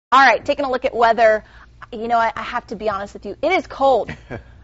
All right, taking a look at weather. You know, I have to be honest with you. It is cold.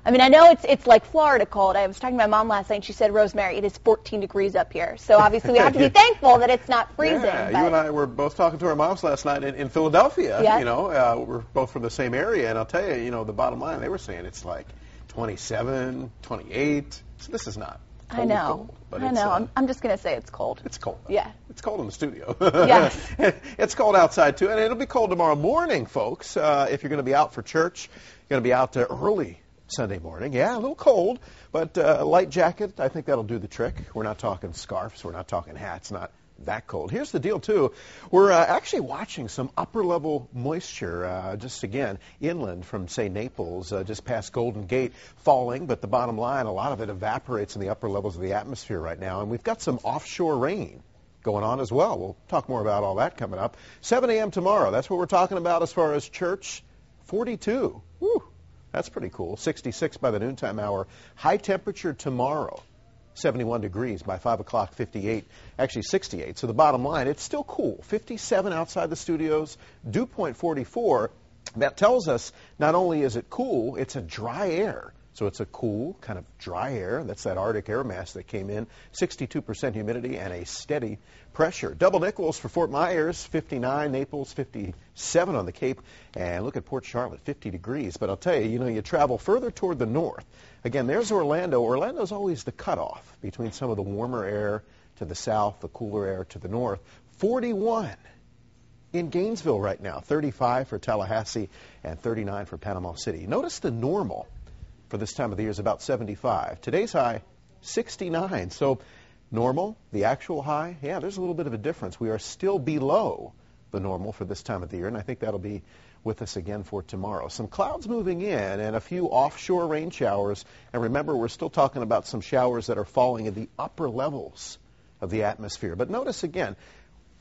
I mean, I know it's like Florida cold. I was talking to my mom last night, and she said, Rosemary, it is 14 degrees up here. So obviously we have to be thankful that it's not freezing. Yeah, you and I were both talking to our moms last night in Philadelphia. Yes. You know, we're both from the same area, and I'll tell you, you know, the bottom line, they were saying it's like 27, 28. So this is not cold. I know. Cold, but I know. I'm just going to say it's cold. It's cold. Yeah. It's cold in the studio. Yes. It's cold outside, too, and it'll be cold tomorrow morning, folks. If you're going to be out for church, you're going to be out early Sunday morning. Yeah, a little cold, but a light jacket, I think that'll do the trick. We're not talking scarves. We're not talking hats. Not that cold. Here's the deal, too. We're actually watching some upper-level moisture, just, again, inland from, say, Naples, just past Golden Gate, falling. But the bottom line, a lot of it evaporates in the upper levels of the atmosphere right now. And we've got some offshore rain going on as well. We'll talk more about all that coming up. 7 a.m. tomorrow. That's what we're talking about as far as church. 42. Woo. That's pretty cool. 66 by the noontime hour. High temperature tomorrow. 71 degrees by 5 o'clock, 58, actually 68. So the bottom line, it's still cool. 57 outside the studios, dew point 44. That tells us not only is it cool, it's a dry air. So it's a cool, kind of dry air. That's that Arctic air mass that came in. 62% humidity and a steady pressure. Double nickels for Fort Myers, 59. Naples, 57 on the Cape. And look at Port Charlotte, 50 degrees. But I'll tell you, you know, you travel further toward the north. Again, there's Orlando. Orlando's always the cutoff between some of the warmer air to the south, the cooler air to the north. 41 in Gainesville right now. 35 for Tallahassee and 39 for Panama City. Notice the normal for this time of the year is about 75. Today's high, 69. So normal, the actual high, yeah, there's a little bit of a difference. We are still below the normal for this time of the year, and I think that'll be with us again for tomorrow. Some clouds moving in and a few offshore rain showers. And remember, we're still talking about some showers that are falling in the upper levels of the atmosphere. But notice again,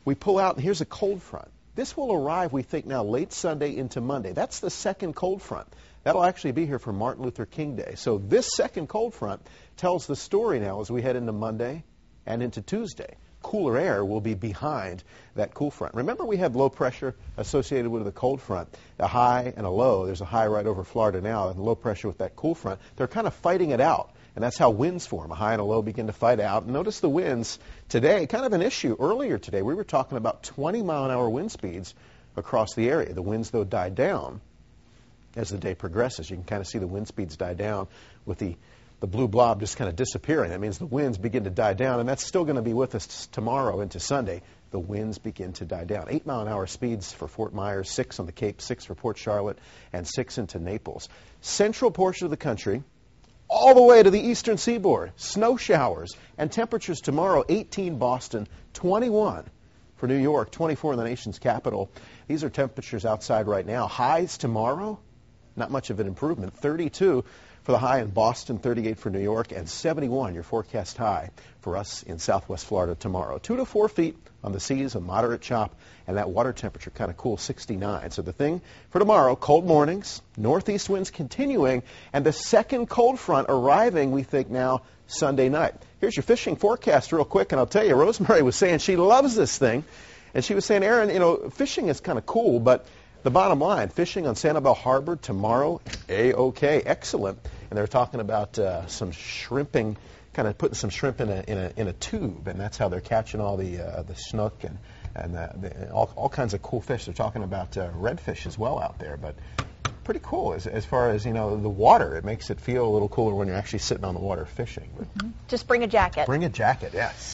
we pull out, and here's a cold front. This will arrive, we think, now late Sunday into Monday. That's the second cold front. That'll actually be here for Martin Luther King Day. So this second cold front tells the story now as we head into Monday and into Tuesday. Cooler air will be behind that cool front. Remember, we had low pressure associated with the cold front, a high and a low. There's a high right over Florida now, and low pressure with that cool front. They're kind of fighting it out, and that's how winds form. A high and a low begin to fight out. Notice the winds today, kind of an issue. Earlier today, we were talking about 20-mile-an-hour wind speeds across the area. The winds, though, died down as the day progresses. You can kind of see the wind speeds die down with the blue blob just kind of disappearing. That means the winds begin to die down, and that's still going to be with us tomorrow into Sunday. The winds begin to die down. 8-mile-an-hour speeds for Fort Myers, 6 on the Cape, 6 for Port Charlotte, and 6 into Naples. Central portion of the country, all the way to the eastern seaboard, snow showers, and temperatures tomorrow, 18 Boston, 21 for New York, 24 in the nation's capital. These are temperatures outside right now. Highs tomorrow, not much of an improvement. 32 for the high in Boston, 38 for New York, and 71, your forecast high for us in southwest Florida tomorrow. 2 to 4 feet on the seas, a moderate chop, and that water temperature kind of cool, 69. So the thing for tomorrow, cold mornings, northeast winds continuing, and the second cold front arriving, we think now, Sunday night. Here's your fishing forecast real quick, and I'll tell you, Rosemary was saying she loves this thing, and she was saying, Aaron, you know, fishing is kind of cool, but the bottom line, fishing on Sanibel Harbor tomorrow, A-OK, excellent. And they're talking about some shrimping, kind of putting some shrimp in a tube, and that's how they're catching all the snook and all kinds of cool fish. They're talking about redfish as well out there, but pretty cool as far as, you know, the water. It makes it feel a little cooler when you're actually sitting on the water fishing. Just bring a jacket. Bring a jacket, yes.